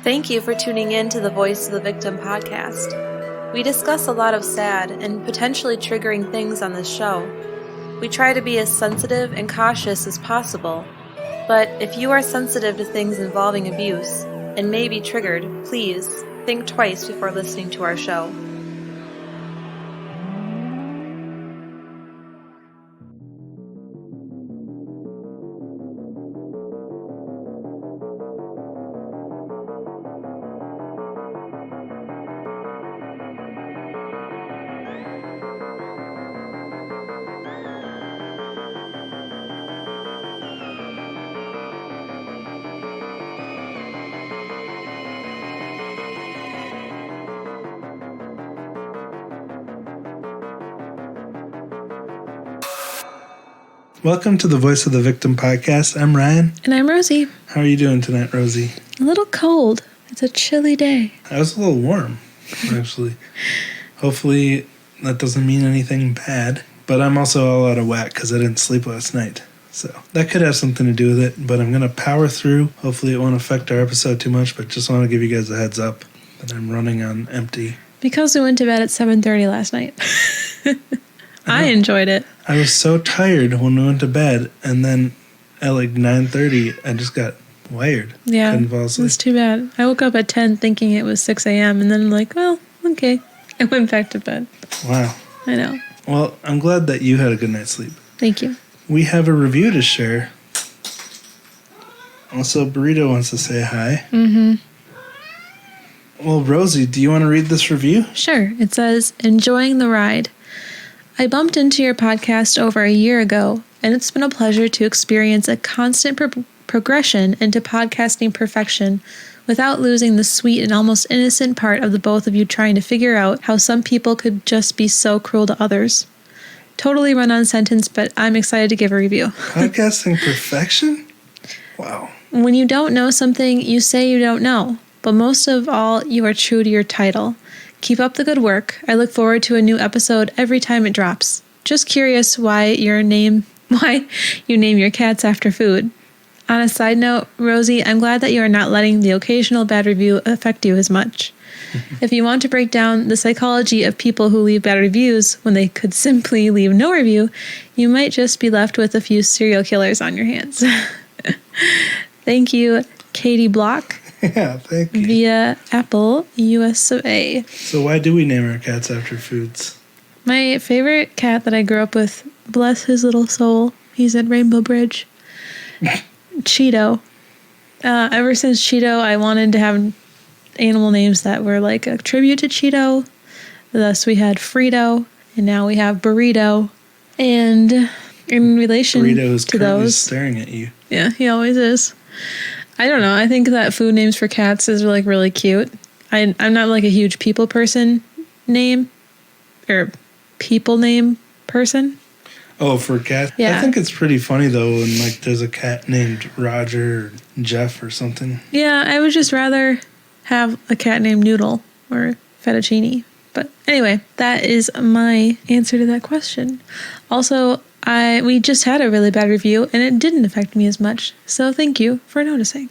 Thank you for tuning in to the Voice of the Victim podcast. We discuss a lot of sad and potentially triggering things on this show. We try to be as sensitive and cautious as possible, but if you are sensitive to things involving abuse and may be triggered, please think twice before listening to our show. Welcome to the Voice of the Victim podcast. I'm Ryan. And I'm Rosie. How are you doing tonight, Rosie? A little cold. It's a chilly day. I was a little warm, actually. Hopefully that doesn't mean anything bad. But I'm also all out of whack because I didn't sleep last night. So that could have something to do with it. But I'm going to power through. Hopefully it won't affect our episode too much. But just want to give you guys a heads up that I'm running on empty. Because we went to bed at 7:30 last night. I enjoyed it. I was so tired when we went to bed, and then at like 9:30, I just got wired. Yeah, couldn't fall asleep. It was too bad. I woke up at 10 thinking it was 6 a.m., and then I'm like, well, okay. I went back to bed. Wow. I know. Well, I'm glad that you had a good night's sleep. Thank you. We have a review to share. Also, Burrito wants to say hi. Mm-hmm. Well, Rosie, do you want to read this review? Sure. It says, enjoying the ride. I bumped into your podcast over a year ago, and it's been a pleasure to experience a constant progression into podcasting perfection without losing the sweet and almost innocent part of the both of you trying to figure out how some people could just be so cruel to others. Totally run-on sentence, but I'm excited to give a review. Podcasting perfection? Wow. When you don't know something, you say you don't know, but most of all, you are true to your title. Keep up the good work. I look forward to a new episode every time it drops. Just curious why you name your cats after food. On a side note, Rosie, I'm glad that you are not letting the occasional bad review affect you as much. If you want to break down the psychology of people who leave bad reviews when they could simply leave no review, you might just be left with a few serial killers on your hands. Thank you, Katie Block. Yeah, thank you. Via Apple, US of A. So why do we name our cats after foods? My favorite cat that I grew up with, bless his little soul, he's at Rainbow Bridge, Cheeto. Ever since Cheeto, I wanted to have animal names that were like a tribute to Cheeto. Thus we had Frito, and now we have Burrito. And in relation Burrito is to currently those... staring at you. Yeah, he always is. I don't know. I think that food names for cats is like really cute. I'm not like a huge people person name or people name person. Oh, for cats? Yeah. I think it's pretty funny though when like there's a cat named Roger or Jeff or something. Yeah, I would just rather have a cat named Noodle or Fettuccine. But anyway, that is my answer to that question. Also, we just had a really bad review, and it didn't affect me as much. So thank you for noticing.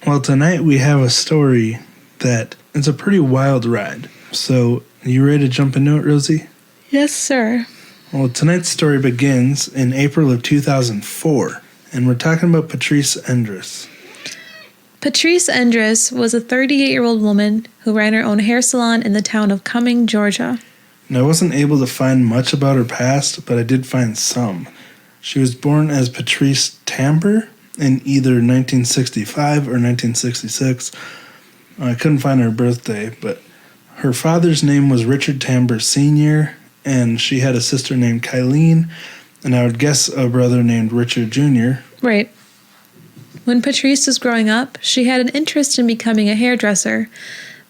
Well, tonight we have a story that is a pretty wild ride. So, you ready to jump into it, Rosie? Yes, sir. Well, tonight's story begins in April of 2004, and we're talking about Patrice Endres. Patrice Endres was a 38-year-old woman who ran her own hair salon in the town of Cumming, Georgia. And I wasn't able to find much about her past, but I did find some. She was born as Patrice Tambor in either 1965 or 1966. I couldn't find her birthday, but her father's name was Richard Tambor Sr., and she had a sister named Kylene, and I would guess a brother named Richard Jr. Right. When Patrice was growing up, she had an interest in becoming a hairdresser,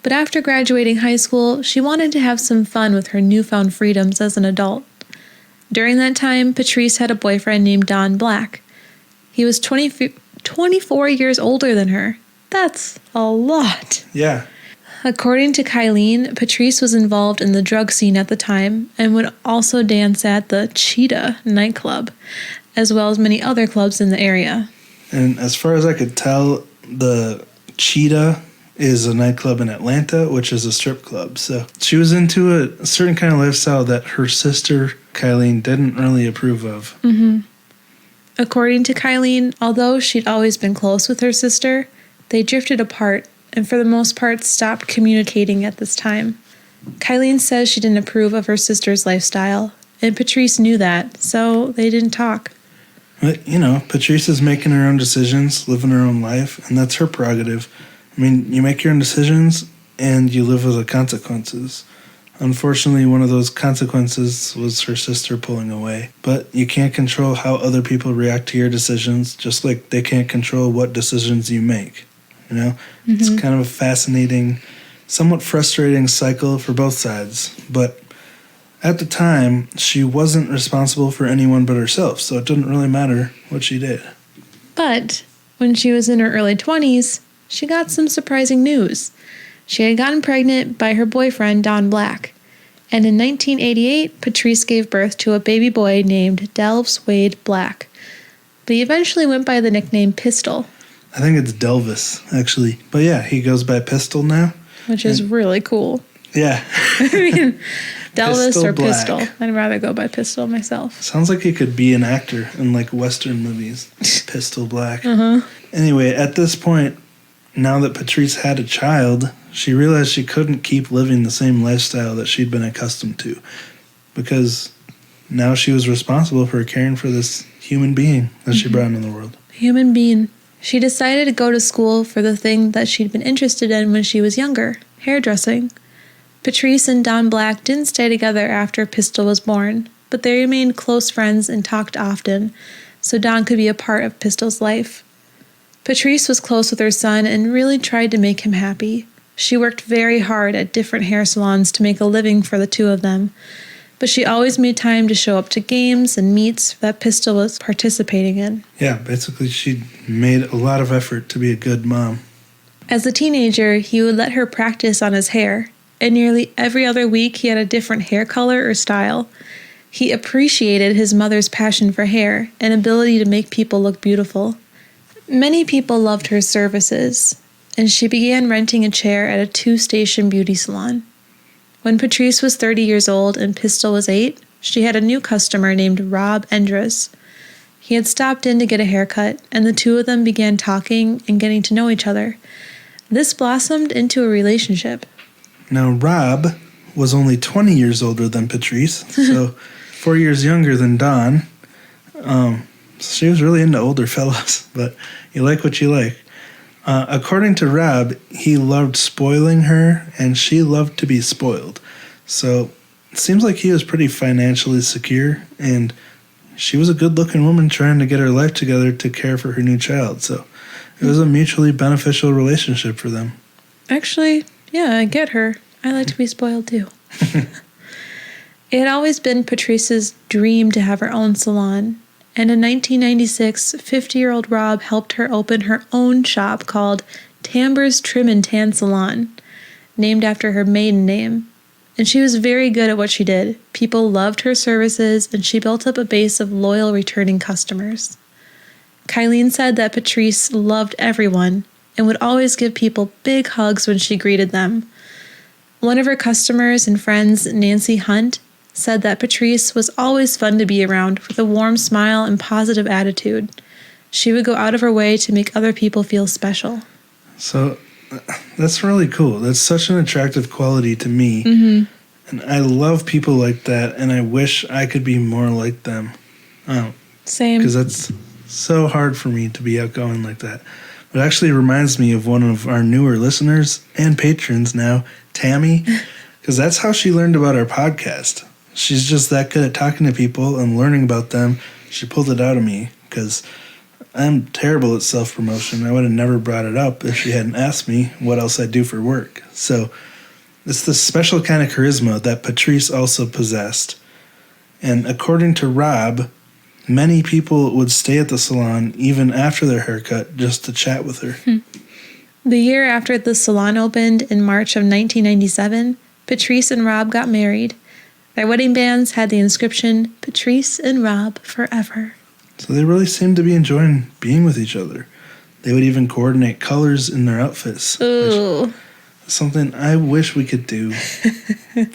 but after graduating high school, she wanted to have some fun with her newfound freedoms as an adult. During that time, Patrice had a boyfriend named Don Black. He was 24 years older than her. That's a lot. Yeah. According to Kylene, Patrice was involved in the drug scene at the time and would also dance at the Cheetah nightclub, as well as many other clubs in the area. And as far as I could tell, the Cheetah is a nightclub in Atlanta, which is a strip club. So she was into a certain kind of lifestyle that her sister, Kylene, didn't really approve of. Mm-hmm. According to Kylene, although she'd always been close with her sister, they drifted apart and for the most part stopped communicating at this time. Kylene says she didn't approve of her sister's lifestyle, and Patrice knew that, so they didn't talk. But, Patrice is making her own decisions, living her own life, and that's her prerogative. I mean, you make your own decisions, and you live with the consequences. Unfortunately, one of those consequences was her sister pulling away. But you can't control how other people react to your decisions, just like they can't control what decisions you make. Mm-hmm. It's kind of a fascinating, somewhat frustrating cycle for both sides. But at the time, she wasn't responsible for anyone but herself, so it didn't really matter what she did. But when she was in her early 20s, she got some surprising news. She had gotten pregnant by her boyfriend, Don Black. And in 1988, Patrice gave birth to a baby boy named Delves Wade Black. But he eventually went by the nickname Pistol. I think it's Delvis, actually. But yeah, he goes by Pistol now. Which is really cool. Yeah. I mean, Delvis Pistol or Black. Pistol. I'd rather go by Pistol myself. Sounds like he could be an actor in like Western movies. Pistol Black. Uh-huh. Anyway, at this point, now that Patrice had a child, she realized she couldn't keep living the same lifestyle that she'd been accustomed to. Because now she was responsible for caring for this human being that she brought into the world. Human being. She decided to go to school for the thing that she'd been interested in when she was younger, hairdressing. Patrice and Don Black didn't stay together after Pistol was born, but they remained close friends and talked often, so Don could be a part of Pistol's life. Patrice was close with her son and really tried to make him happy. She worked very hard at different hair salons to make a living for the two of them, but she always made time to show up to games and meets that Pistol was participating in. Yeah, basically she made a lot of effort to be a good mom. As a teenager, he would let her practice on his hair, and nearly every other week he had a different hair color or style. He appreciated his mother's passion for hair and ability to make people look beautiful. Many people loved her services, and she began renting a chair at a 2-station beauty salon. When Patrice was 30 years old and Pistol was 8, she had a new customer named Rob Endres. He had stopped in to get a haircut, and the two of them began talking and getting to know each other. This blossomed into a relationship. Now, Rob was only 20 years older than Patrice, so 4 years younger than Don. She was really into older fellas, but you like what you like. According to Rob, he loved spoiling her, and she loved to be spoiled. So it seems like he was pretty financially secure, and she was a good-looking woman trying to get her life together to care for her new child. So it was a mutually beneficial relationship for them. Actually, yeah, I get her. I like to be spoiled, too. It had always been Patrice's dream to have her own salon. And in 1996, 50-year-old Rob helped her open her own shop called Tamber's Trim and Tan Salon, named after her maiden name. And she was very good at what she did. People loved her services, and she built up a base of loyal returning customers. Kylene said that Patrice loved everyone and would always give people big hugs when she greeted them. One of her customers and friends, Nancy Hunt, said that Patrice was always fun to be around with a warm smile and positive attitude. She would go out of her way to make other people feel special. So that's really cool. That's such an attractive quality to me. Mm-hmm. And I love people like that, and I wish I could be more like them. Same. Because that's so hard for me to be outgoing like that. It actually reminds me of one of our newer listeners and patrons now, Tammy, because that's how she learned about our podcast. She's just that good at talking to people and learning about them. She pulled it out of me because I'm terrible at self-promotion. I would have never brought it up if she hadn't asked me what else I do for work. So it's this special kind of charisma that Patrice also possessed. And according to Rob, many people would stay at the salon even after their haircut just to chat with her. The year after the salon opened in March of 1997, Patrice and Rob got married. Their wedding bands had the inscription, Patrice and Rob forever. So they really seemed to be enjoying being with each other. They would even coordinate colors in their outfits. Ooh. Which is something I wish we could do,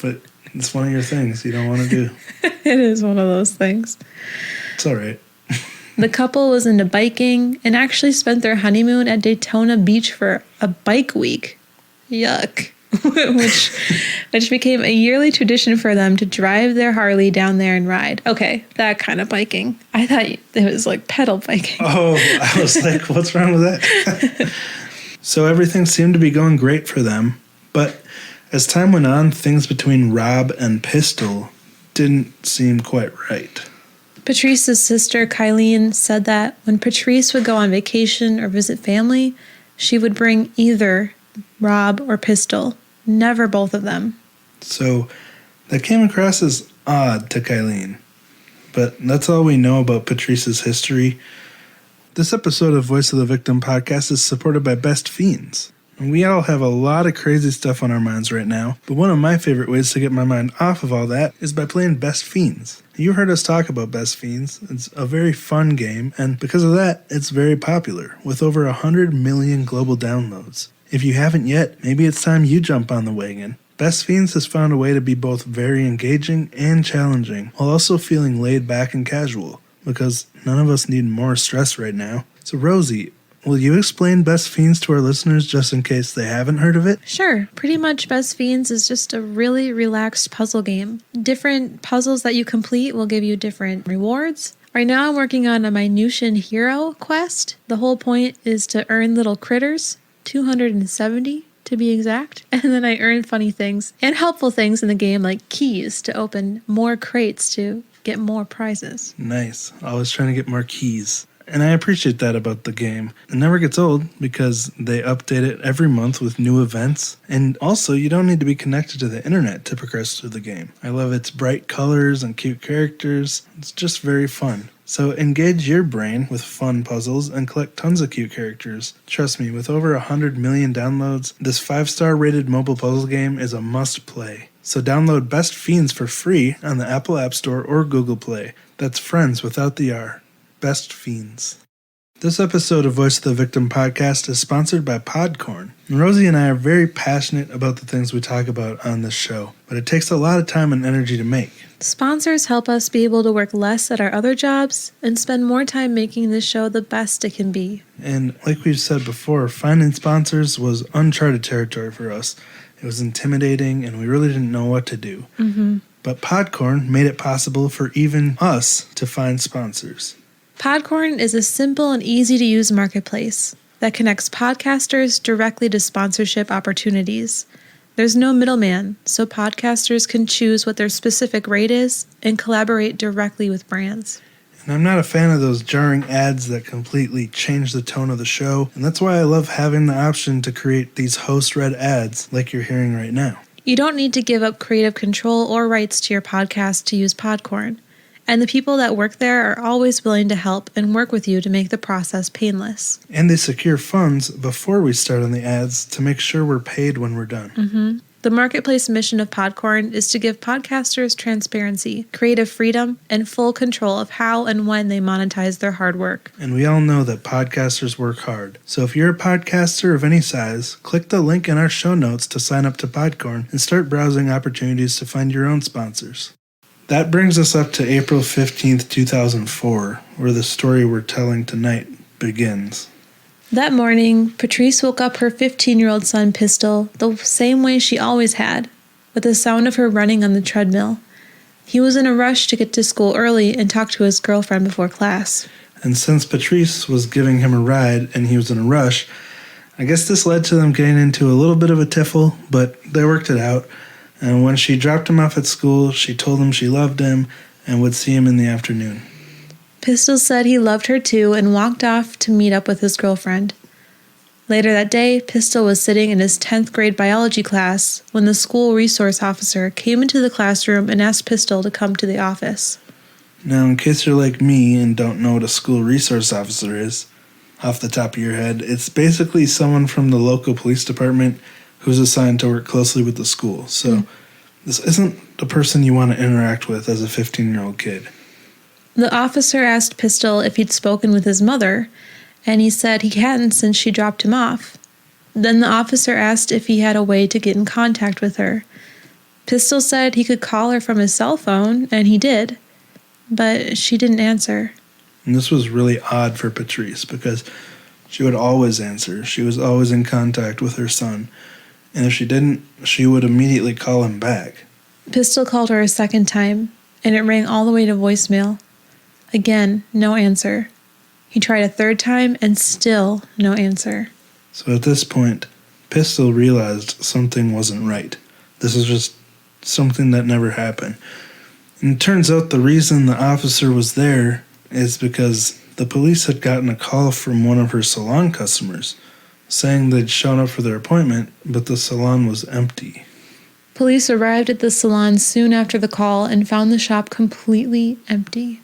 but it's one of your things you don't want to do. It is one of those things. It's all right. The couple was into biking and actually spent their honeymoon at Daytona Beach for a bike week. Yuck. which became a yearly tradition for them to drive their Harley down there and ride. Okay, that kind of biking. I thought it was like pedal biking. Oh, I was like, what's wrong with that? So everything seemed to be going great for them, but as time went on, things between Rob and Pistol didn't seem quite right. Patrice's sister, Kylene, said that when Patrice would go on vacation or visit family, she would bring either Rob or Pistol, never both of them. So that came across as odd to Kylene. But that's all we know about Patrice's history. This episode of Voice of the Victim podcast is supported by Best Fiends. And we all have a lot of crazy stuff on our minds right now, but one of my favorite ways to get my mind off of all that is by playing Best Fiends. You heard us talk about Best Fiends. It's a very fun game, and because of that, it's very popular, with over 100 million global downloads. If you haven't yet, maybe it's time you jump on the wagon. Best Fiends has found a way to be both very engaging and challenging, while also feeling laid back and casual, because none of us need more stress right now. So Rosie, will you explain Best Fiends to our listeners just in case they haven't heard of it? Sure. Pretty much Best Fiends is just a really relaxed puzzle game. Different puzzles that you complete will give you different rewards. Right now I'm working on a Minutian Hero quest. The whole point is to earn little critters, 270 to be exact, and then I earn funny things and helpful things in the game like keys to open more crates to get more prizes. Nice. Always trying to get more keys. And I appreciate that about the game. It never gets old because they update it every month with new events. And also, you don't need to be connected to the internet to progress through the game. I love its bright colors and cute characters. It's just very fun. So engage your brain with fun puzzles and collect tons of cute characters. Trust me, with over 100 million downloads, this 5-star rated mobile puzzle game is a must play. So download Best Fiends for free on the Apple App Store or Google Play. That's friends without the R. Best Fiends. This episode of Voice of the Victim podcast is sponsored by Podcorn. And Rosie and I are very passionate about the things we talk about on this show, but it takes a lot of time and energy to make. Sponsors help us be able to work less at our other jobs and spend more time making this show the best it can be. And like we've said before, finding sponsors was uncharted territory for us. It was intimidating and we really didn't know what to do. But Podcorn made it possible for even us to find sponsors. Podcorn is a simple and easy-to-use marketplace that connects podcasters directly to sponsorship opportunities. There's no middleman, so podcasters can choose what their specific rate is and collaborate directly with brands. And I'm not a fan of those jarring ads that completely change the tone of the show, and that's why I love having the option to create these host-read ads like you're hearing right now. You don't need to give up creative control or rights to your podcast to use Podcorn. And the people that work there are always willing to help and work with you to make the process painless. And they secure funds before we start on the ads to make sure we're paid when we're done. The marketplace mission of Podcorn is to give podcasters transparency, creative freedom, and full control of how and when they monetize their hard work. And we all know that podcasters work hard. So if you're a podcaster of any size, click the link in our show notes to sign up to Podcorn and start browsing opportunities to find your own sponsors. That brings us up to April 15th, 2004, where the story we're telling tonight begins. That morning, Patrice woke up her 15-year-old son, Pistol, the same way she always had, with the sound of her running on the treadmill. He was in a rush to get to school early and talk to his girlfriend before class. And since Patrice was giving him a ride and he was in a rush, I guess this led to them getting into a little bit of a tiffle, but they worked it out. And when she dropped him off at school, she told him she loved him and would see him in the afternoon. Pistol said he loved her too and walked off to meet up with his girlfriend. Later that day, Pistol was sitting in his 10th grade biology class when the school resource officer came into the classroom and asked Pistol to come to the office. Now, in case you're like me and don't know what a school resource officer is, off the top of your head, it's basically someone from the local police department who's assigned to work closely with the school. So this isn't the person you want to interact with as a 15-year-old kid. The officer asked Pistol if he'd spoken with his mother, and he said he hadn't since she dropped him off. Then the officer asked if he had a way to get in contact with her. Pistol said he could call her from his cell phone, and he did, but she didn't answer. And this was really odd for Patrice because she would always answer. She was always in contact with her son. And if she didn't, she would immediately call him back. Pistol called her a second time, and it rang all the way to voicemail. Again, no answer. He tried a third time, and still no answer. So at this point, Pistol realized something wasn't right. This is just something that never happened. And it turns out the reason the officer was there is because the police had gotten a call from one of her salon customers saying they'd shown up for their appointment, but the salon was empty. Police arrived at the salon soon after the call and found the shop completely empty.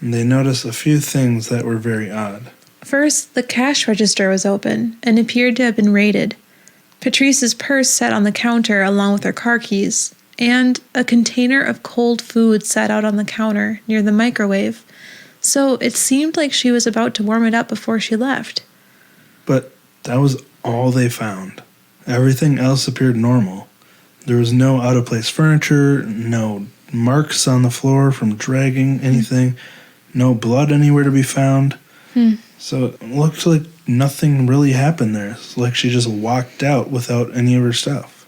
And they noticed a few things that were very odd. First, the cash register was open and appeared to have been raided. Patrice's purse sat on the counter along with her car keys, and a container of cold food sat out on the counter near the microwave, so it seemed like she was about to warm it up before she left. But that was all they found. Everything else appeared normal. There was no out-of-place furniture, no marks on the floor from dragging anything, no blood anywhere to be found. So it looked like nothing really happened there. It's like she just walked out without any of her stuff.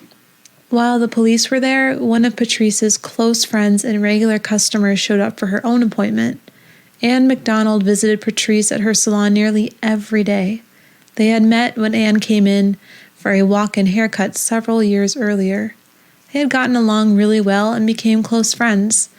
While the police were there, one of Patrice's close friends and regular customers showed up for her own appointment. Ann Mcdonald visited Patrice at her salon nearly every day. They had met when Ann came in for a walk-in haircut several years earlier. They had gotten along really well and became close friends.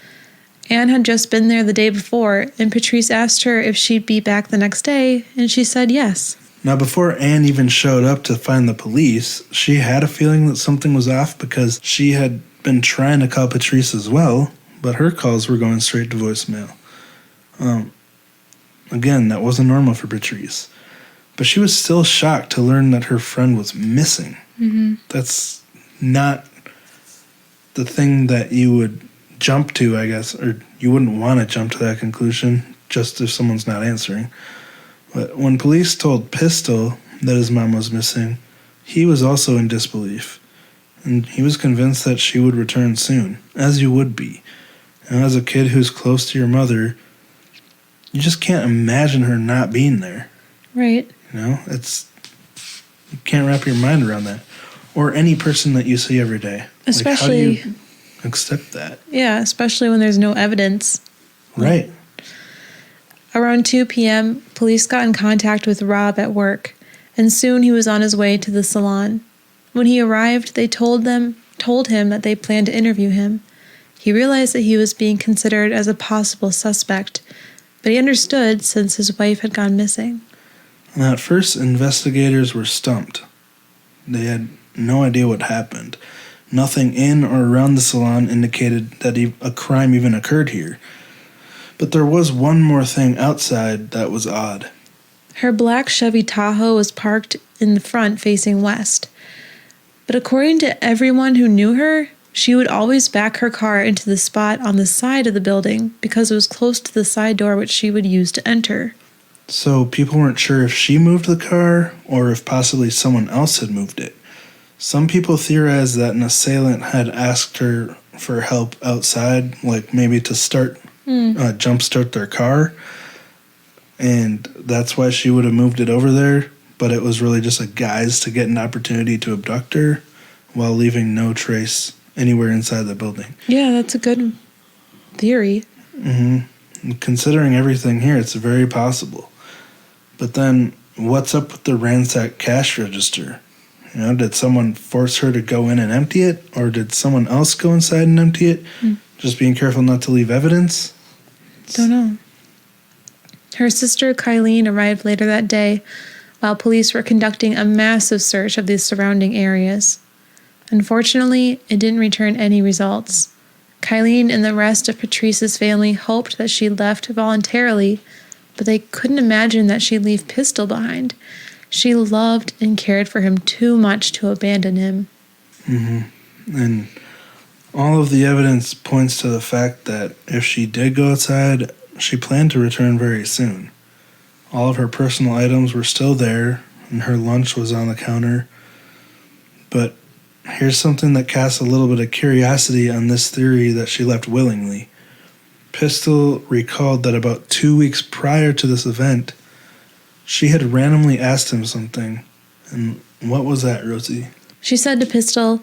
Ann had just been there the day before, and Patrice asked her if she'd be back the next day, and she said yes. Now, before Ann even showed up to find the police, she had a feeling that something was off because she had been trying to call Patrice as well, but her calls were going straight to voicemail. Again, that wasn't normal for Patrice. But she was still shocked to learn that her friend was missing. That's not the thing that you would jump to, I guess, or you wouldn't want to jump to that conclusion just if someone's not answering. But when police told Pistol that his mom was missing, he was also in disbelief. And he was convinced that she would return soon, as you would be. And as a kid who's close to your mother, you just can't imagine her not being there. Right. You know, you can't wrap your mind around that. Or any person that you see every day. Especially, like, how do you accept that? Yeah, especially when there's no evidence. Right. Around 2 p.m., police got in contact with Rob at work, and soon he was on his way to the salon. When he arrived, they told him that they planned to interview him. He realized that he was being considered as a possible suspect, but he understood since his wife had gone missing. And at first, investigators were stumped. They had no idea what happened. Nothing in or around the salon indicated that a crime even occurred here. But there was one more thing outside that was odd. Her black Chevy Tahoe was parked in the front facing west. But according to everyone who knew her, she would always back her car into the spot on the side of the building because it was close to the side door which she would use to enter. So people weren't sure if she moved the car or if possibly someone else had moved it. Some people theorized that an assailant had asked her for help outside, like maybe to jumpstart their car, and that's why she would have moved it over there, but it was really just a guise to get an opportunity to abduct her while leaving no trace anywhere inside the building. Yeah, that's a good theory. And considering everything here, it's very possible. But then, what's up with the ransacked cash register? You know, did someone force her to go in and empty it, or did someone else go inside and empty it? Just being careful not to leave evidence? Don't know. Her sister, Kylene, arrived later that day while police were conducting a massive search of the surrounding areas. Unfortunately, it didn't return any results. Kylene and the rest of Patrice's family hoped that she left voluntarily, but they couldn't imagine that she'd leave Pistol behind. She loved and cared for him too much to abandon him. And all of the evidence points to the fact that if she did go outside, she planned to return very soon. All of her personal items were still there, and her lunch was on the counter. But here's something that casts a little bit of curiosity on this theory that she left willingly. Pistol recalled that about 2 weeks prior to this event, she had randomly asked him something. And what was that, Rosie? She said to Pistol,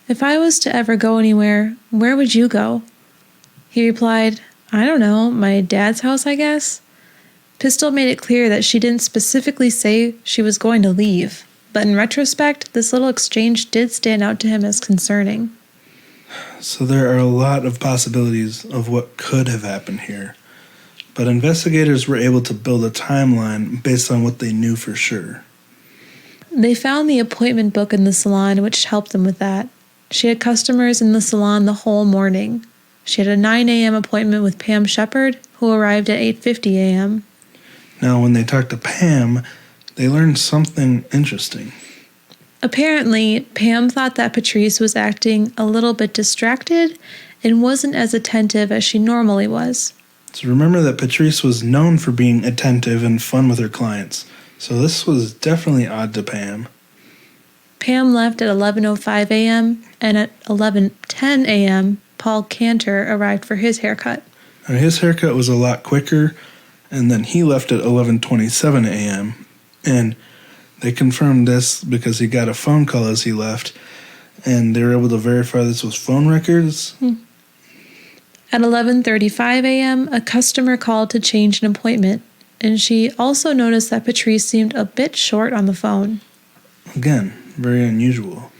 "If I was to ever go anywhere, where would you go?" He replied, "I don't know, my dad's house, I guess." Pistol made it clear that she didn't specifically say she was going to leave, but in retrospect, this little exchange did stand out to him as concerning. So there are a lot of possibilities of what could have happened here, but investigators were able to build a timeline based on what they knew for sure. They found the appointment book in the salon, which helped them with that. She had customers in the salon the whole morning. She had a 9 a.m. appointment with Pam Shepard, who arrived at 8:50 a.m. Now, when they talked to Pam, they learned something interesting. Apparently, Pam thought that Patrice was acting a little bit distracted and wasn't as attentive as she normally was. So remember that Patrice was known for being attentive and fun with her clients, so this was definitely odd to Pam. Pam left at 11:05 a.m., and at 11:10 a.m., Paul Cantor arrived for his haircut. Now, his haircut was a lot quicker, and then he left at 11:27 a.m., and they confirmed this because he got a phone call as he left, and they were able to verify this was phone records. At 11:35 a.m., a customer called to change an appointment, and she also noticed that Patrice seemed a bit short on the phone. Again, very unusual.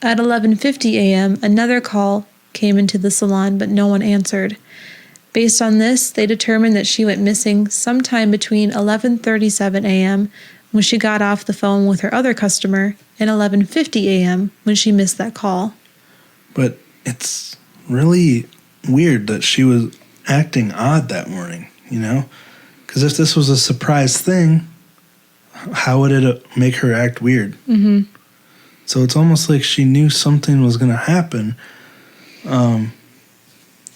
At 11:50 a.m., another call came into the salon, but no one answered. Based on this, they determined that she went missing sometime between 11:37 a.m., when she got off the phone with her other customer, and 11:50 a.m., when she missed that call. But it's really weird that she was acting odd that morning, you know? Because if this was a surprise thing, how would it make her act weird? Mm-hmm. So it's almost like she knew something was going to happen,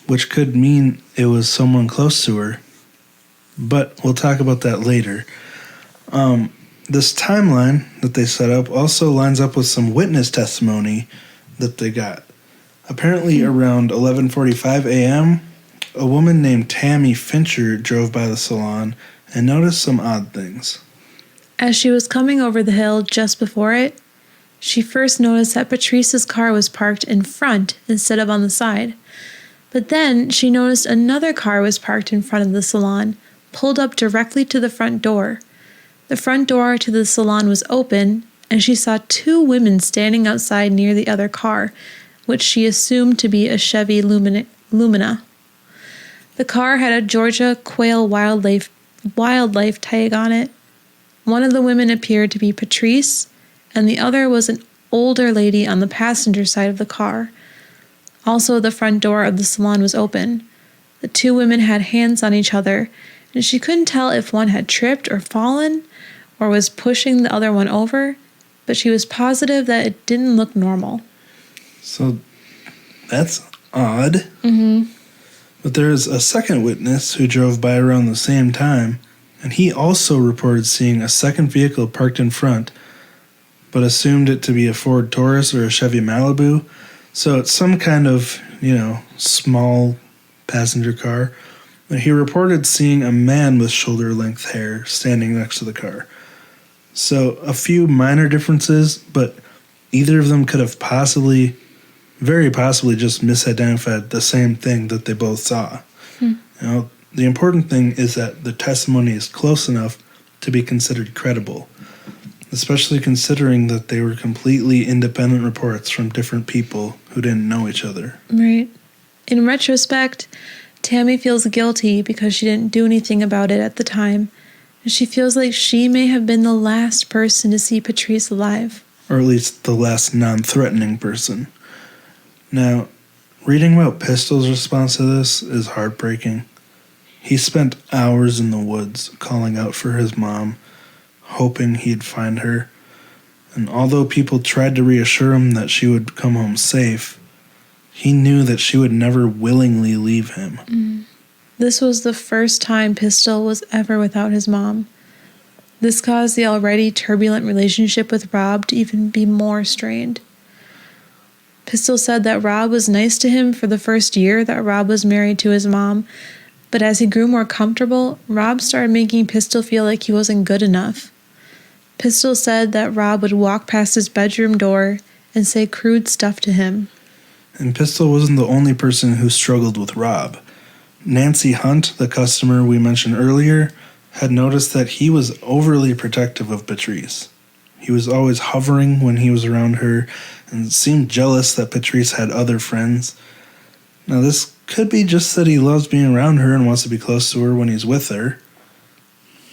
which could mean it was someone close to her. But we'll talk about that later. This timeline that they set up also lines up with some witness testimony that they got. Apparently around 11:45 a.m., a woman named Tammy Fincher drove by the salon and noticed some odd things. As she was coming over the hill just before it, she first noticed that Patrice's car was parked in front instead of on the side. But then she noticed another car was parked in front of the salon, pulled up directly to the front door. The front door to the salon was open, and she saw 2 women standing outside near the other car, which she assumed to be a Chevy Lumina. The car had a Georgia Quail wildlife tag on it. One of the women appeared to be Patrice, and the other was an older lady on the passenger side of the car. Also, the front door of the salon was open. The 2 women had hands on each other, and she couldn't tell if one had tripped or fallen or was pushing the other one over, but she was positive that it didn't look normal. So that's odd. Mm-hmm. But there is a second witness who drove by around the same time, and he also reported seeing a second vehicle parked in front, but assumed it to be a Ford Taurus or a Chevy Malibu. So it's some kind of, small passenger car. But he reported seeing a man with shoulder-length hair standing next to the car. So a few minor differences, but either of them could have very possibly just misidentified the same thing that they both saw. The important thing is that the testimony is close enough to be considered credible, especially considering that they were completely independent reports from different people who didn't know each other. Right. In retrospect, Tammy feels guilty because she didn't do anything about it at the time, and she feels like she may have been the last person to see Patrice alive. Or at least the last non-threatening person. Now, reading about Pistol's response to this is heartbreaking. He spent hours in the woods calling out for his mom, hoping he'd find her. And although people tried to reassure him that she would come home safe, he knew that she would never willingly leave him. This was the first time Pistol was ever without his mom. This caused the already turbulent relationship with Rob to even be more strained. Pistol said that Rob was nice to him for the first year that Rob was married to his mom, but as he grew more comfortable, Rob started making Pistol feel like he wasn't good enough. Pistol said that Rob would walk past his bedroom door and say crude stuff to him. And Pistol wasn't the only person who struggled with Rob. Nancy Hunt, the customer we mentioned earlier, had noticed that he was overly protective of Patrice. He was always hovering when he was around her and seemed jealous that Patrice had other friends. Now, this could be just that he loves being around her and wants to be close to her when he's with her.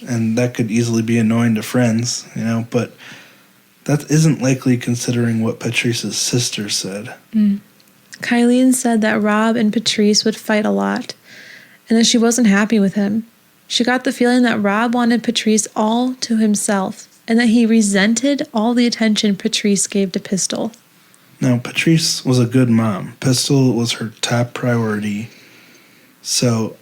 And that could easily be annoying to friends, but that isn't likely considering what Patrice's sister said. Kylene said that Rob and Patrice would fight a lot, and that she wasn't happy with him. She got the feeling that Rob wanted Patrice all to himself, and that he resented all the attention Patrice gave to Pistol. Now, Patrice was a good mom. Pistol was her top priority. So,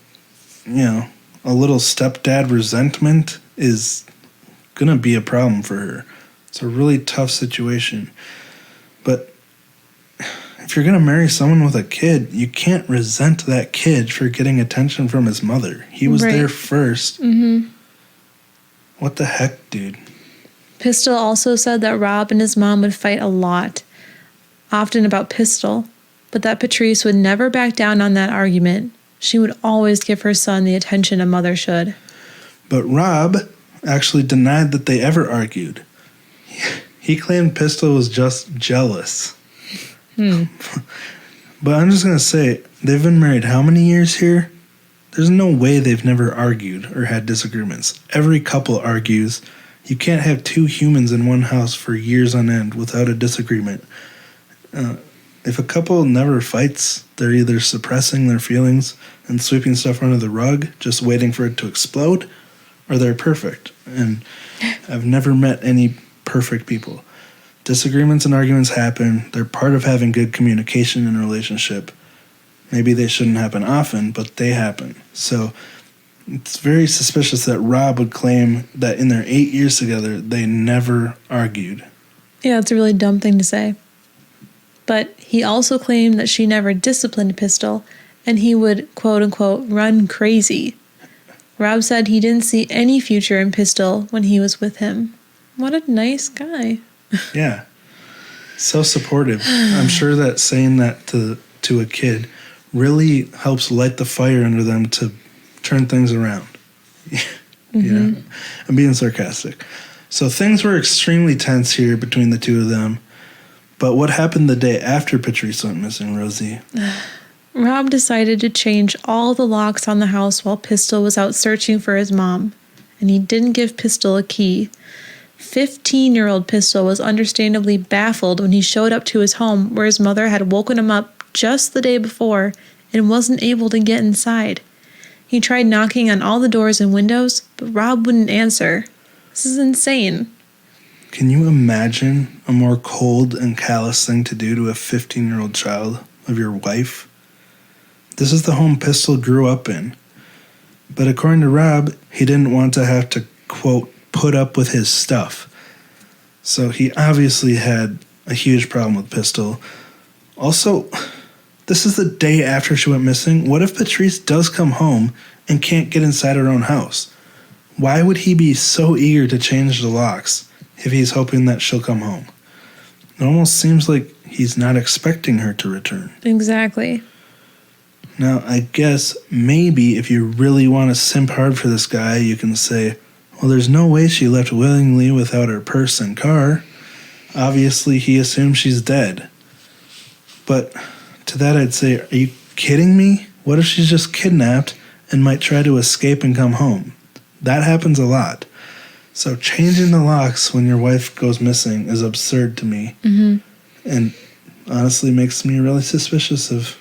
a little stepdad resentment is going to be a problem for her. It's a really tough situation. But if you're going to marry someone with a kid, you can't resent that kid for getting attention from his mother. He was there first. What the heck, dude? Pistol also said that Rob and his mom would fight a lot, often about Pistol, but that Patrice would never back down on that argument. She would always give her son the attention a mother should. But Rob actually denied that they ever argued. He claimed Pistol was just jealous. But I'm just going to say, they've been married how many years here? There's no way they've never argued or had disagreements. Every couple argues. You can't have two humans in one house for years on end without a disagreement. If a couple never fights, they're either suppressing their feelings and sweeping stuff under the rug, just waiting for it to explode, or they're perfect. And I've never met any perfect people. Disagreements and arguments happen. They're part of having good communication in a relationship. Maybe they shouldn't happen often, but they happen. So it's very suspicious that Rob would claim that in their 8 years together, they never argued. Yeah, it's a really dumb thing to say. But he also claimed that she never disciplined Pistol, and he would, quote-unquote, run crazy. Rob said he didn't see any future in Pistol when he was with him. What a nice guy. Yeah. So supportive. I'm sure that saying that to a kid really helps light the fire under them to turn things around. I'm being sarcastic. So things were extremely tense here between the two of them. But what happened the day after Patrice went missing, Rosie? Rob decided to change all the locks on the house while Pistol was out searching for his mom, and he didn't give Pistol a key. 15-year-old Pistol was understandably baffled when he showed up to his home where his mother had woken him up just the day before and wasn't able to get inside. He tried knocking on all the doors and windows, but Rob wouldn't answer. This is insane. Can you imagine a more cold and callous thing to do to a 15-year-old child of your wife? This is the home Pistol grew up in. But according to Rob, he didn't want to have to, quote, put up with his stuff. So he obviously had a huge problem with Pistol. Also, this is the day after she went missing. What if Patrice does come home and can't get inside her own house? Why would he be so eager to change the locks if he's hoping that she'll come home? It almost seems like he's not expecting her to return. Exactly. Now, I guess maybe if you really want to simp hard for this guy, you can say, well, there's no way she left willingly without her purse and car. Obviously, he assumes she's dead. But to that, I'd say, are you kidding me? What if she's just kidnapped and might try to escape and come home? That happens a lot. So changing the locks when your wife goes missing is absurd to me. And honestly makes me really suspicious of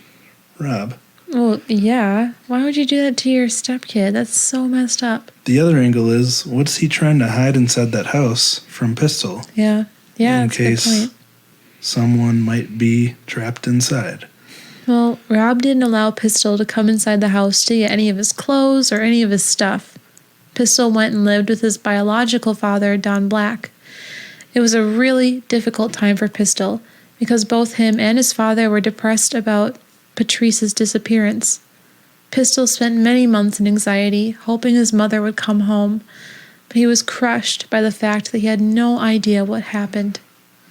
Rob. Well, yeah. Why would you do that to your stepkid? That's so messed up. The other angle is, what's he trying to hide inside that house from Pistol? Yeah, in that's a good case point. someone might be trapped inside. Well, Rob didn't allow Pistol to come inside the house to get any of his clothes or any of his stuff. Pistol went and lived with his biological father, Don Black. It was a really difficult time for Pistol because both him and his father were depressed about Patrice's disappearance. Pistol spent many months in anxiety, hoping his mother would come home, but he was crushed by the fact that he had no idea what happened.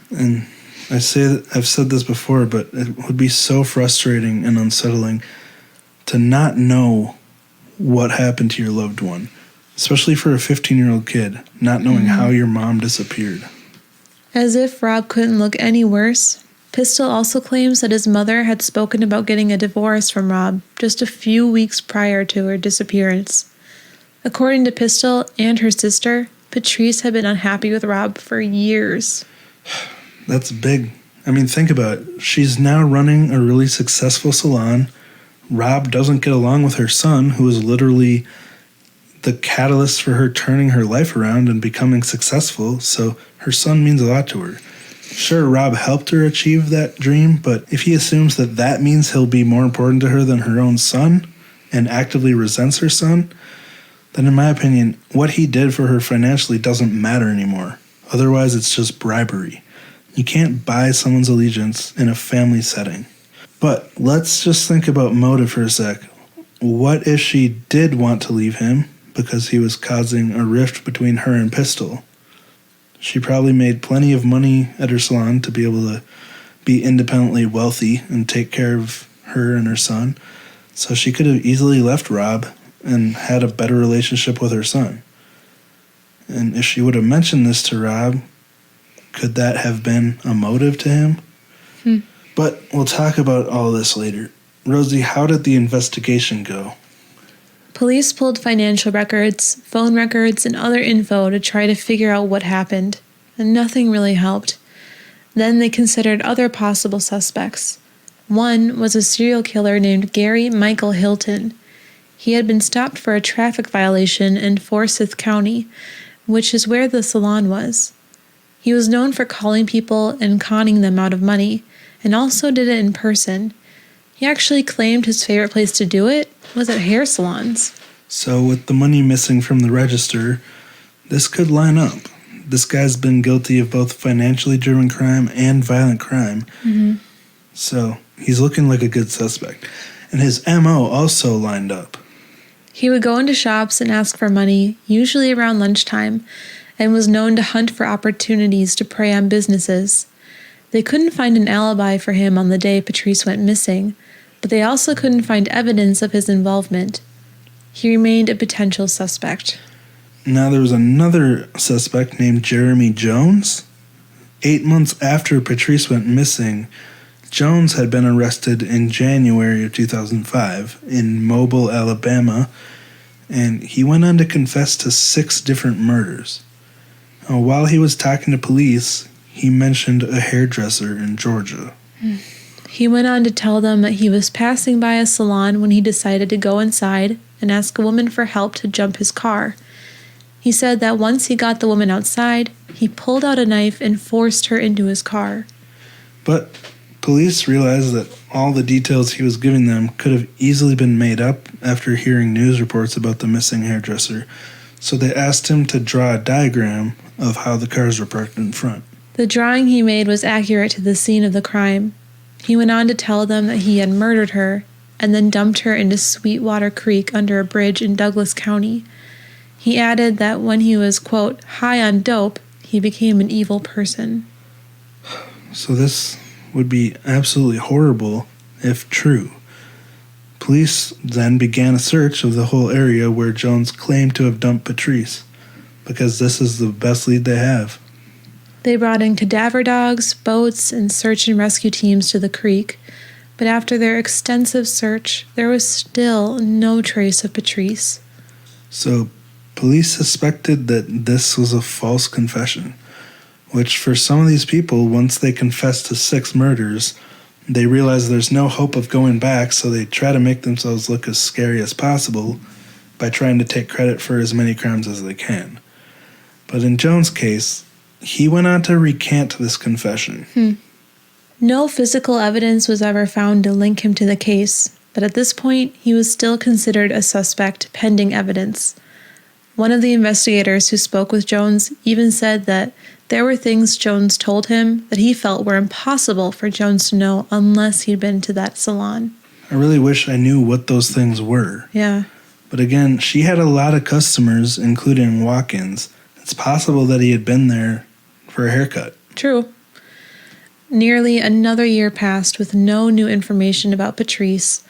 And I've said this before, but it would be so frustrating and unsettling to not know what happened to your loved one, especially for a 15-year-old kid, not knowing how your mom disappeared. As if Rob couldn't look any worse, Pistol also claims that his mother had spoken about getting a divorce from Rob just a few weeks prior to her disappearance. According to Pistol and her sister, Patrice had been unhappy with Rob for years. That's big. I mean, think about it. She's now running a really successful salon. Rob doesn't get along with her son, who is literally the catalyst for her turning her life around and becoming successful, so her son means a lot to her. Sure, Rob helped her achieve that dream, but if he assumes that that means he'll be more important to her than her own son and actively resents her son, then in my opinion, what he did for her financially doesn't matter anymore. Otherwise, it's just bribery. You can't buy someone's allegiance in a family setting. But let's just think about motive for a sec. What if she did want to leave him because he was causing a rift between her and Pistol? She probably made plenty of money at her salon to be able to be independently wealthy and take care of her and her son. So she could have easily left Rob and had a better relationship with her son. And if she would have mentioned this to Rob, could that have been a motive to him? But we'll talk about all this later. Rosie, how did the investigation go? Police pulled financial records, phone records, and other info to try to figure out what happened, and nothing really helped. Then they considered other possible suspects. One was a serial killer named Gary Michael Hilton. He had been stopped for a traffic violation in Forsyth County, which is where the salon was. He was known for calling people and conning them out of money, and also did it in person. He actually claimed his favorite place to do it was at hair salons. So with the money missing from the register, this could line up. This guy's been guilty of both financially driven crime and violent crime. So he's looking like a good suspect. And his MO also lined up. He would go into shops and ask for money, usually around lunchtime, and was known to hunt for opportunities to prey on businesses. They couldn't find an alibi for him on the day Patrice went missing, but they also couldn't find evidence of his involvement. He remained a potential suspect. Now there was another suspect named Jeremy Jones. 8 months after Patrice went missing, Jones had been arrested in January of 2005 in Mobile, Alabama, and he went on to confess to 6 different murders. Now, while he was talking to police, he mentioned a hairdresser in Georgia. He went on to tell them that he was passing by a salon when he decided to go inside and ask a woman for help to jump his car. He said that once he got the woman outside, he pulled out a knife and forced her into his car. But police realized that all the details he was giving them could have easily been made up after hearing news reports about the missing hairdresser, so they asked him to draw a diagram of how the cars were parked in front. The drawing he made was accurate to the scene of the crime. He went on to tell them that he had murdered her and then dumped her into Sweetwater Creek under a bridge in Douglas County. He added that when he was, quote, high on dope, he became an evil person. So this would be absolutely horrible if true. Police then began a search of the whole area where Jones claimed to have dumped Patrice, because this is the best lead they have. They brought in cadaver dogs, boats, and search and rescue teams to the creek, but after their extensive search, there was still no trace of Patrice. So police suspected that this was a false confession, which for some of these people, once they confess to 6 murders, they realize there's no hope of going back, so they try to make themselves look as scary as possible by trying to take credit for as many crimes as they can. But in Jones' case, he went on to recant this confession. No physical evidence was ever found to link him to the case, but at this point, he was still considered a suspect pending evidence. One of the investigators who spoke with Jones even said that there were things Jones told him that he felt were impossible for Jones to know unless he'd been to that salon. I really wish I knew what those things were. Yeah. But again, she had a lot of customers, including walk-ins. It's possible that he had been there for a haircut. True. Nearly another year passed with no new information about Patrice,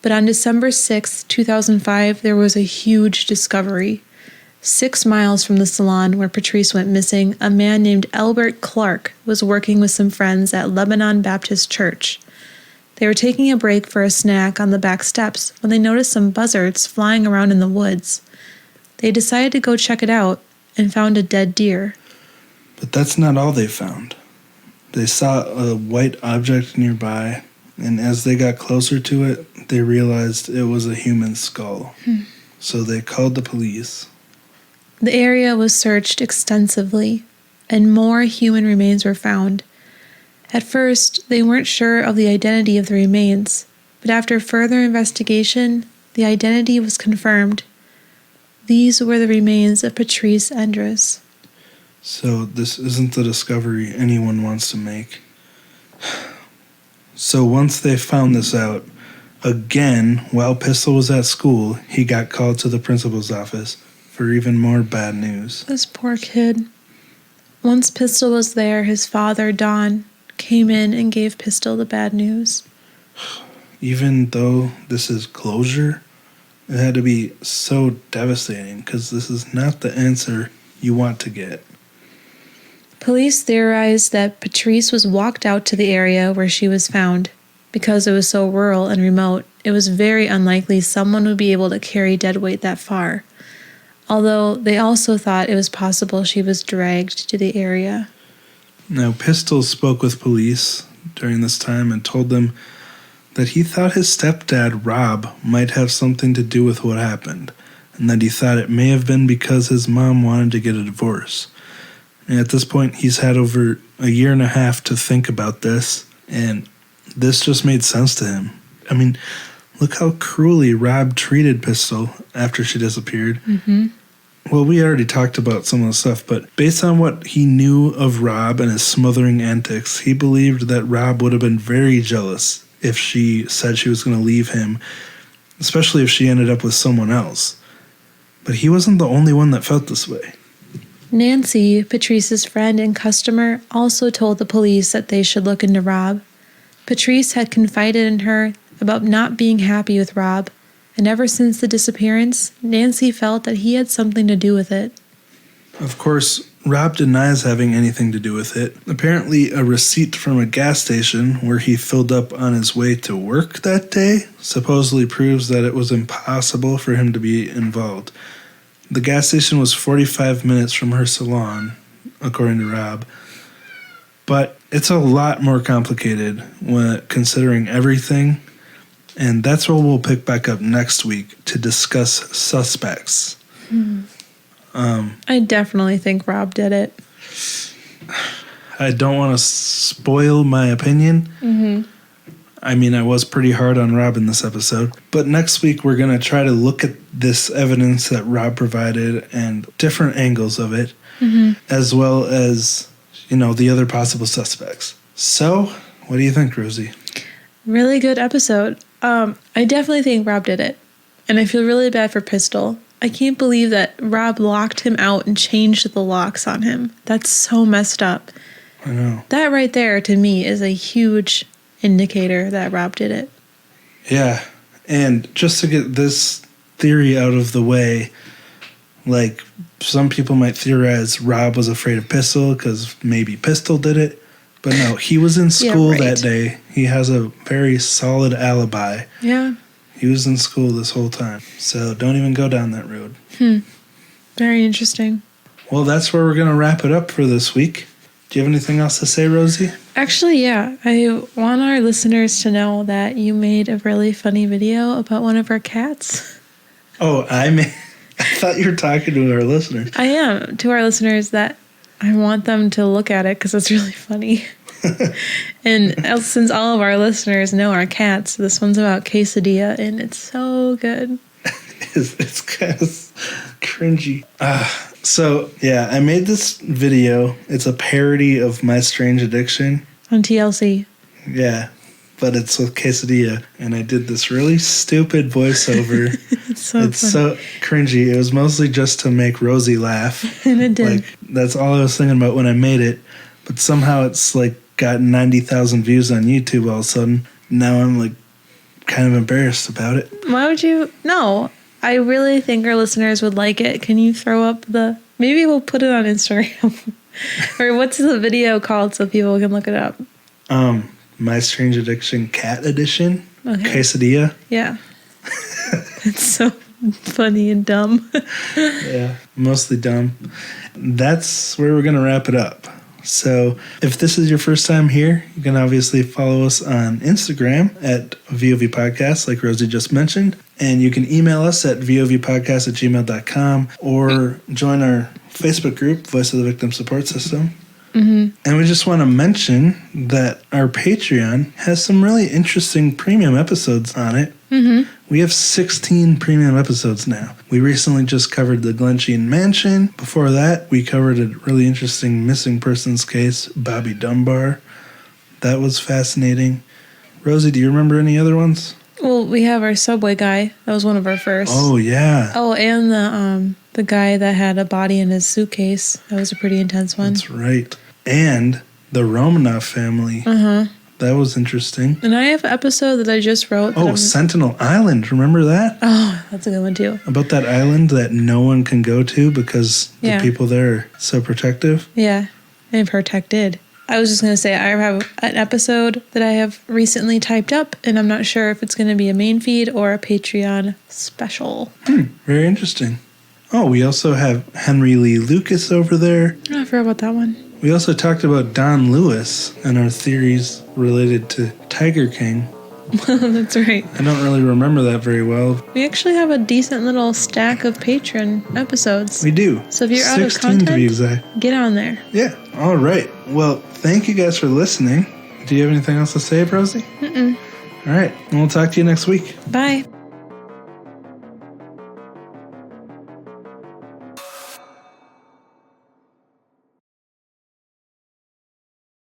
but on December 6, 2005, there was a huge discovery. 6 miles from the salon where Patrice went missing, a man named Albert Clark was working with some friends at Lebanon Baptist Church. They were taking a break for a snack on the back steps when they noticed some buzzards flying around in the woods. They decided to go check it out and found a dead deer. But that's not all they found. They saw a white object nearby, and as they got closer to it, they realized it was a human skull. So they called the police. The area was searched extensively, and more human remains were found. At first, they weren't sure of the identity of the remains, but after further investigation, the identity was confirmed. These were the remains of Patrice Endres. So this isn't the discovery anyone wants to make. So once they found this out, again, while Pistol was at school, he got called to the principal's office for even more bad news. This poor kid. Once Pistol was there, his father, Don, came in and gave Pistol the bad news. Even though this is closure, it had to be so devastating because this is not the answer you want to get. Police theorized that Patrice was walked out to the area where she was found. Because it was so rural and remote, it was very unlikely someone would be able to carry dead weight that far. Although they also thought it was possible she was dragged to the area. Now, Pistol spoke with police during this time and told them that he thought his stepdad, Rob, might have something to do with what happened, and that he thought it may have been because his mom wanted to get a divorce. And at this point, he's had over a year and a half to think about this, and this just made sense to him. I mean, look how cruelly Rob treated Pistol after she disappeared. Well, we already talked about some of the stuff, but based on what he knew of Rob and his smothering antics, he believed that Rob would have been very jealous if she said she was going to leave him, especially if she ended up with someone else. But he wasn't the only one that felt this way. Nancy, Patrice's friend and customer, also told the police that they should look into Rob. Patrice had confided in her about not being happy with Rob, and ever since the disappearance, Nancy felt that he had something to do with it. Of course, Rob denies having anything to do with it. Apparently, a receipt from a gas station where he filled up on his way to work that day supposedly proves that it was impossible for him to be involved. The gas station was 45 minutes from her salon, according to Rob. But it's a lot more complicated when considering everything, and that's what we'll pick back up next week to discuss suspects. I definitely think Rob did it. I don't want to spoil my opinion. I mean, I was pretty hard on Rob in this episode. But next week, we're going to try to look at this evidence that Rob provided and different angles of it, as well as, the other possible suspects. So, what do you think, Rosie? Really good episode. I definitely think Rob did it. And I feel really bad for Pistol. I can't believe that Rob locked him out and changed the locks on him. That's so messed up. I know. That right there, to me, is a huge indicator that Rob did it. Yeah. And just to get this theory out of the way, like, some people might theorize Rob was afraid of Pistol because maybe Pistol did it. But no, he was in school that day. He has a very solid alibi. Yeah. He was in school this whole time. So don't even go down that road. Very interesting. Well, that's where we're going to wrap it up for this week. Do you have anything else to say, Rosie? Actually, yeah. I want our listeners to know that you made a really funny video about one of our cats. Oh, I thought you were talking to our listeners. I am. To our listeners, that I want them to look at it because it's really funny. And since all of our listeners know our cats, this one's about quesadilla, and it's so good. It's kind of cringy. So, yeah, I made this video. It's a parody of My Strange Addiction. On TLC. Yeah, but it's with quesadilla. And I did this really stupid voiceover. It's so cringy. It was mostly just to make Rosie laugh. And it did. Like, that's all I was thinking about when I made it. But somehow it's like got 90,000 views on YouTube all of a sudden. Now I'm like kind of embarrassed about it. Why would you? No, I really think our listeners would like it. Can you throw up maybe we'll put it on Instagram. Or what's the video called so people can look it up? My Strange Addiction Cat Edition. Okay. Quesadilla. Yeah. It's so funny and dumb. Yeah, mostly dumb. That's where we're going to wrap it up. So if this is your first time here, you can obviously follow us on Instagram at VOV Podcast, like Rosie just mentioned. And you can email us at vovpodcast@gmail.com or join our Facebook group, Voice of the Victim Support System. Mm-hmm. And we just want to mention that our Patreon has some really interesting premium episodes on it. Mm-hmm. We have 16 premium episodes now. We recently just covered the Glensheen Mansion. Before that, we covered a really interesting missing persons case, Bobby Dunbar. That was fascinating. Rosie, do you remember any other ones? Well, we have our subway guy. That was one of our first. Oh, yeah. Oh, and the guy that had a body in his suitcase. That was a pretty intense one. That's right. And the Romanov family. Uh-huh. That was interesting. And I have an episode that I just wrote. Oh, Sentinel Island. Remember that? Oh, that's a good one, too. About that island that no one can go to because the people there are so protective. Yeah, and protected. I was just going to say, I have an episode that I have recently typed up, and I'm not sure if it's going to be a main feed or a Patreon special. Very interesting. Oh, we also have Henry Lee Lucas over there. Oh, I forgot about that one. We also talked about Don Lewis and our theories related to Tiger King. That's right. I don't really remember that very well. We actually have a decent little stack of patron episodes. We do. So if you're out of 16 to be exact. Get on there. Yeah. All right. Well, thank you guys for listening. Do you have anything else to say, Rosie? Mm-mm. All right. We'll talk to you next week. Bye.